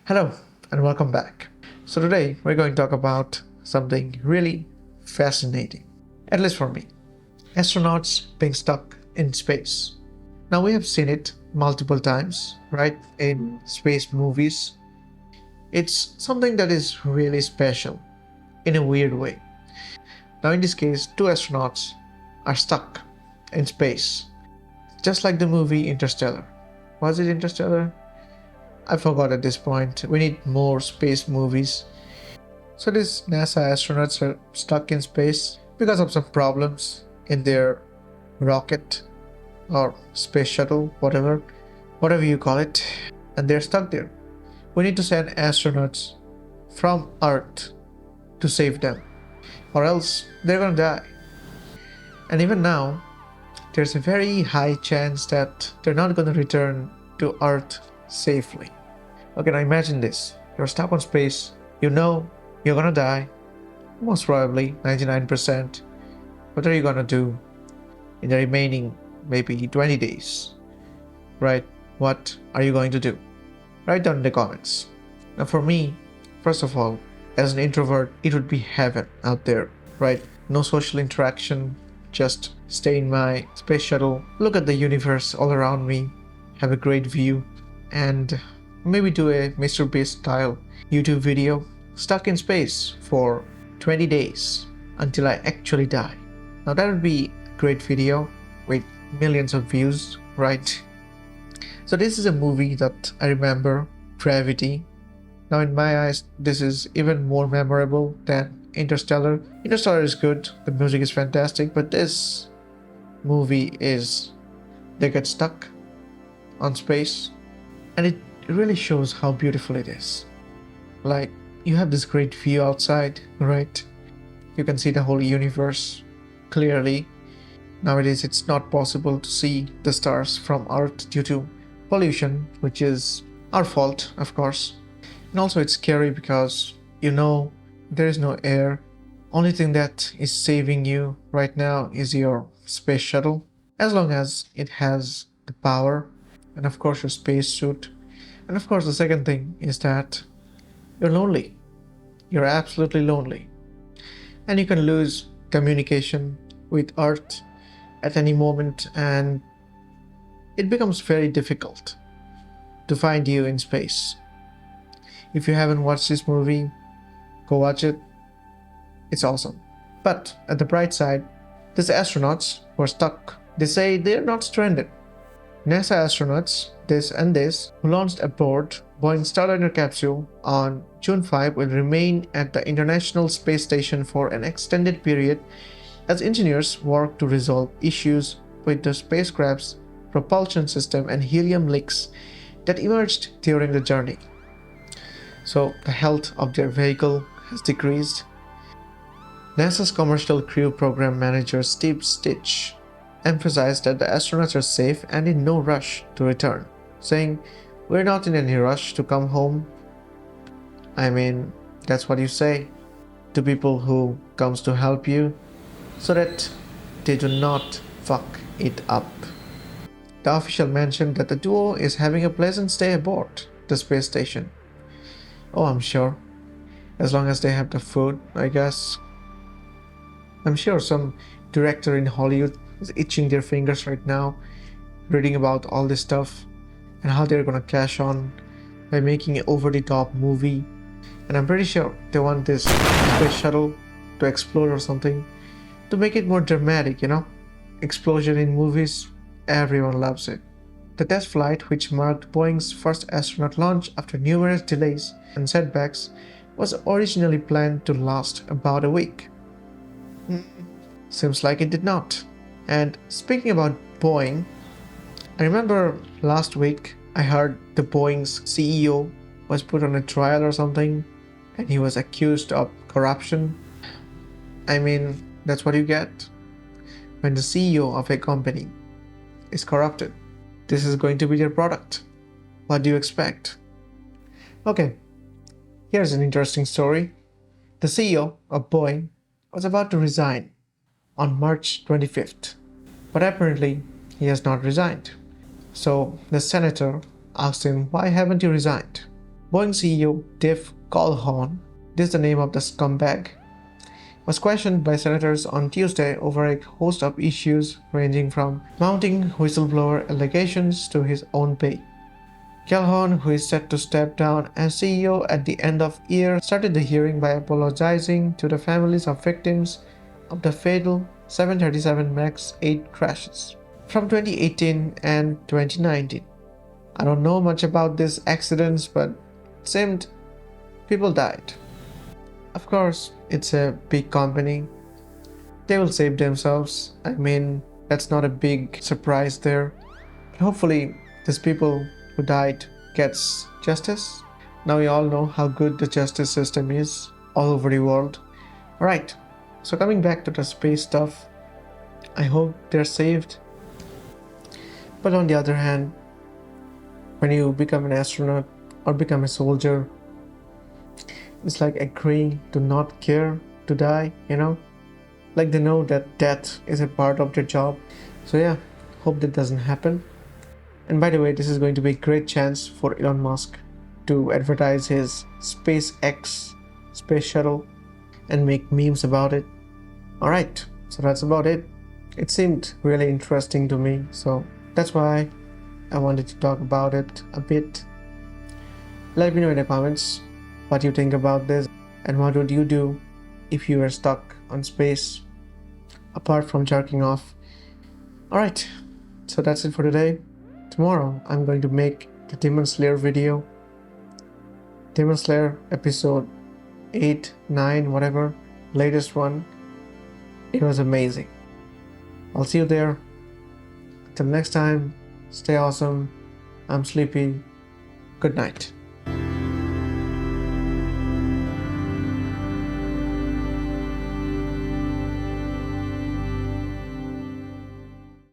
Hello and welcome back. So today we're going to talk about something really fascinating, at least for me. Astronauts being stuck in space. Now we have seen it multiple times, right? In space movies. It's something that is really special in a weird way. Now in this case, two astronauts are stuck in space, just like the movie Interstellar. Was it Interstellar? I forgot at this point. We need more space movies. So these NASA astronauts are stuck in space because of some problems in their rocket or space shuttle, whatever you call it, and they're stuck there. We need to send astronauts from Earth to save them, or else they're gonna die. And even now, there's a very high chance that they're not gonna return to Earth safely. Okay, now imagine this. You're stuck on space, you know you're gonna die, most probably 99%. What are you gonna do in the remaining maybe 20 days? Right? What are you going to do? Write down in the comments. Now for me, first of all, as an introvert, it would be heaven out there, right? No social interaction, just stay in my space shuttle, look at the universe all around me, have a great view, and maybe do a Mr. Beast style YouTube video, stuck in space for 20 days until I actually die. Now that would be a great video with millions of views, right? So this is a movie that I remember, Gravity. Now in my eyes, this is even more memorable than Interstellar. Interstellar is good, the music is fantastic, but this movie is, they get stuck on space, and it really shows how beautiful it is. Like, you have this great view outside, right? You can see the whole universe clearly. Nowadays it's not possible to see the stars from Earth due to pollution, which is our fault, of course. And also it's scary because you know there is no air. Only thing that is saving you right now is your space shuttle, as long as it has the power, and of course your space suit. And of course the second thing is that you're lonely. You're absolutely lonely. And you can lose communication with Earth at any moment, and it becomes very difficult to find you in space. If you haven't watched this movie, go watch it. It's awesome. But at the bright side, these astronauts who are stuck, they say they're not stranded. NASA astronauts, who launched aboard Boeing Starliner capsule on June 5 will remain at the International Space Station for an extended period as engineers work to resolve issues with the spacecraft's propulsion system and helium leaks that emerged during the journey. So the health of their vehicle has decreased. NASA's Commercial Crew Program Manager Steve Stitch emphasized that the astronauts are safe and in no rush to return, saying, "We're not in any rush to come home." I mean, that's what you say to people who comes to help you, so that they do not fuck it up. The official mentioned that the duo is having a pleasant stay aboard the space station. Oh, I'm sure. As long as they have the food, I guess. I'm sure some director in Hollywood is itching their fingers right now, reading about all this stuff and how they're gonna cash on by making an over-the-top movie. And I'm pretty sure they want this space shuttle to explode or something, to make it more dramatic, you know? Explosion in movies, everyone loves it. The test flight, which marked Boeing's first astronaut launch after numerous delays and setbacks, was originally planned to last about a week. Seems like it did not. And speaking about Boeing, I remember last week I heard the Boeing's CEO was put on a trial or something, and he was accused of corruption. I mean, that's what you get when the CEO of a company is corrupted. This is going to be their product. What do you expect? Okay, here's an interesting story. The CEO of Boeing was about to resign on March 25th, but apparently he has not resigned. So the senator asked him, "Why haven't you resigned?" Boeing CEO Dave Calhoun, this is the name of the scumbag, was questioned by senators on Tuesday over a host of issues ranging from mounting whistleblower allegations to his own pay. Calhoun, who is set to step down as CEO at the end of year, started the hearing by apologizing to the families of victims of the fatal 737 MAX 8 crashes from 2018 and 2019. I don't know much about these accidents, but it seemed people died. Of course, it's a big company. They will save themselves. I mean, that's not a big surprise there. But hopefully, these people who died gets justice. Now we all know how good the justice system is all over the world. Alright, so coming back to the space stuff, I hope they're saved. But on the other hand, when you become an astronaut or become a soldier, it's like agreeing to not care to die, Like they know that death is a part of their job. So yeah, hope that doesn't happen. And by the way, this is going to be a great chance for Elon Musk to advertise his SpaceX space shuttle and make memes about it. Alright, so that's about it. It seemed really interesting to me, so that's why I wanted to talk about it a bit. Let me know in the comments what you think about this and what would you do if you were stuck on space apart from jerking off. Alright, so that's it for today. Tomorrow I'm going to make the Demon Slayer video. Demon Slayer episode 8, 9, whatever, latest one. It was amazing. I'll see you there. Until next time, stay awesome. I'm sleepy. Good night.